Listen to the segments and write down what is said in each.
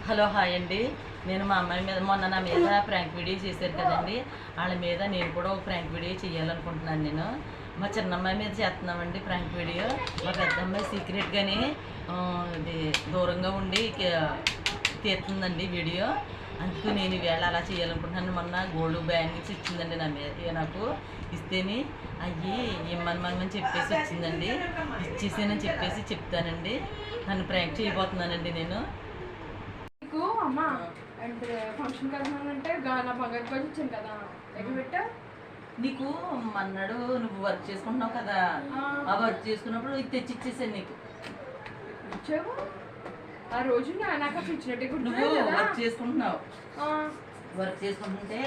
Hello hi అండి. నేను మా అమ్మాయి మీద మొన్న నా మీద ప్రాంక్ వీడియో చేశారు కదండి, వాళ్ళ మీద నేను కూడా ఒక ప్రాంక్ వీడియో చేయాలనుకుంటున్నాను. నేను మా చిన్నమ్మాయి మీద చేస్తున్నామండి ప్రాంక్ వీడియో. మా పెద్ద అమ్మాయి సీక్రెట్గానే ఇది దూరంగా ఉండి తీస్తుందండి వీడియో. అందుకు నేను ఈవేళ అలా చేయాలనుకుంటున్నాను. మొన్న గోల్డ్ బ్యాంగిల్స్ ఇచ్చిందండి నా మీద, నాకు ఇస్తేనే అయ్యి ఇమ్మని చెప్పేసి వచ్చిందండి. ఇచ్చేసానని చెప్పేసి చెప్తానండి. నన్ను ప్రాంక్ చేయబోతున్నానండి నేను. నీకు అమ్మ అంటే ఫంక్షన్ కదంటే నా బంగారు గాజు ఇచ్చాను కదా, ఎక్కడ పెట్టా? నీకు మన్నాడు నువ్వు వర్క్ చేసుకుంటున్నావు కదా, ఆ వర్క్ చేసుకున్నప్పుడు ఇది తెచ్చి ఇచ్చేసాను నీకు. ఇచ్చావు ఆ రోజు నాకు అసలు ఇచ్చినట్టే నువ్వు వర్క్ చేసుకుంటున్నావు, వర్క్ చేసుకుంటుంటే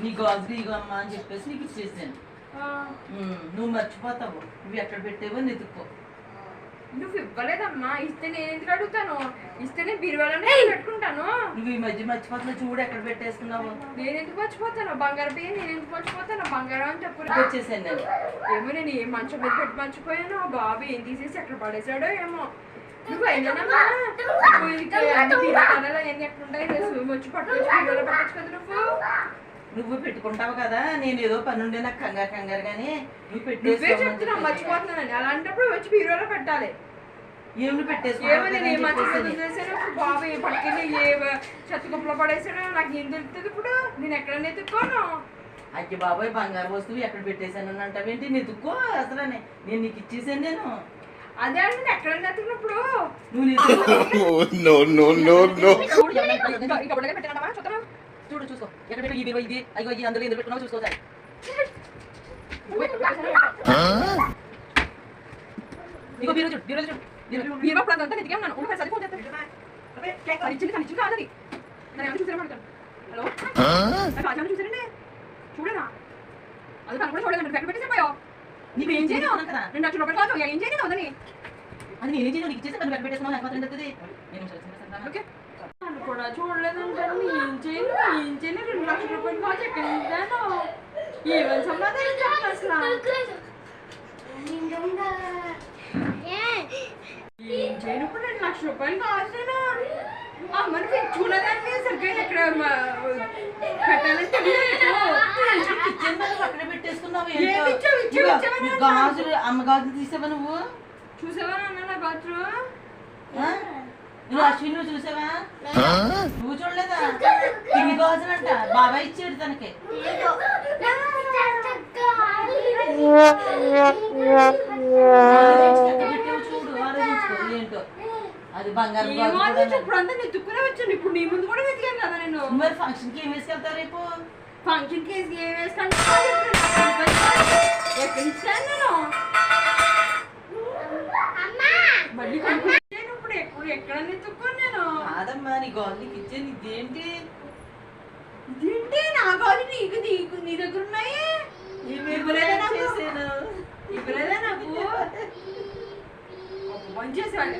నీ గాజులు ఇగో అమ్మా అని చెప్పేసి నీకు ఇచ్చేసాను. నువ్వు మర్చిపోతావు, నువ్వు ఎక్కడ పెట్టావో నెతుక్కో. నువ్వు ఇవ్వలేదమ్మా, ఇస్తే నేను ఎందుకు అడుగుతాను? ఇస్తే నేను బీరువాలోనే పెట్టుకుంటాను. నువ్వు ఈ మధ్య మర్చిపోతున్నావు, చూడు ఎక్కడ పెట్టేసుకున్నావు. నేను ఎందుకు మర్చిపోతాను? బంగారు బియ్యం నేను ఎందుకు మర్చిపోతాను? బంగారం అని చెప్పు వచ్చేసాను నేను. ఏమో నేను ఏం మంచం మీద పెట్టి మర్చిపోయాను. బాబు ఏం తీసేసి ఎక్కడ పడేసాడో ఏమో. నువ్వు అయినానమ్మా ఎక్కడుంటాయి వచ్చి పట్టుకొచ్చి బీరువాలో పెట్టచ్చు కదా. నువ్వు పెట్టుకుంటావు కదా, నేను ఏదో పని ఉండే నాకు కంగారు కానీ నువ్వు పెట్టేసి చెప్తున్నా మర్చిపోతున్నానని. అలాంటప్పుడు వచ్చి బీరువాలో పెట్టాలి. ఏమి పెట్టేసాను బాబు ఏ పట్టుకెళ్ళి ఏ చెత్త కుప్పలో పడేసాడో నాకు ఏం తెలుస్తుంది ఇప్పుడు? నేను ఎక్కడన్నా ఎత్తుక్కోను. అయ్య బాబాయ్ బంగారు వస్తువు ఎక్కడ పెట్టేశాను అంటావేంటి? నేను ఎత్తుక్కో అసలు నేను నీకు ఇచ్చేసాను. నేను అదే అంటే నేను ఎక్కడన్నా ఎత్తుకున్నప్పుడు చూడు చూసుకో ఎక్కడ పెట్టు. ఈ బీరో ఇది అయ్యో ఈ అందులో ఎందుకు పెట్టుకున్నావు చూసుకో. ఇగో బీరో చూడు, బీరో చూడు. బీరో అంతా నీకే ఉన్నాను. ఒకసారి సరిపోతే కనిచ్చింది కాదని నేను చూసాను. హలో రాజాను చూసారండి, చూడరా? అది తను కూడా చూడలేదు. ఎక్కడ పెట్టేసిపోయావు? నీకు ఏం చేయను కదా, 2 లక్షల రూపాయలు కాదు, ఏం చేయను అదని. అది నేనేం చేయను, నీకు ఇచ్చేసి తను పెట్టేసుకున్నావు. లేకపోతే ఏంటది ఓకే కూడా చూడలేదంటాను. ఏం చేయను 2 లక్షల రూపాయలు కాదు ఎక్కడ ఇద్దాను? ఏమని సంపాదన అసలు ఏం చేయను ఇప్పుడు 2 లక్షల రూపాయలు కావాల్సిన అమ్మని చూడదాన్ని సరిగ్గా ఎక్కడ పెట్టాలని తెలియదు. అక్కడ పెట్టేసుకున్నావు. గాజులు అమ్మ గాజులు తీసావా నువ్వు? చూసావా అన్న నా గాజులు? నువ్వు అశ్విన్ నువ్వు చూసావా? నువ్వు చూడలేదా? ఇవి గాజులు అంట బాబాయ్ ఇచ్చాడు తనకి. చూడు ఆలోచించుకో ఏంటో. అది బంగారు ఇప్పుడు అంతా నెత్తుకునే వచ్చాను. ఇప్పుడు నీ ముందు కూడా వెతికాను కదా నేను. మరి ఫంక్షన్ కి ఏం వేసుకెళ్తావు రేపు? ఫంక్షన్ కి ఏం వేసుకుంటా? ఎక్కడ ఇచ్చాను నేను? మళ్ళీ ఇప్పుడు ఎక్కడ నెత్తుక్కోను నేను? కాదమ్మా నీ గాజు నీకు ఇచ్చాను. ఇదేంటి ఇదేంటి? నా గాజు నీకు నీ దగ్గర ఉన్నాయి. ఇవ్వలేదా నాకు? మంచి చేసేవాళ్ళు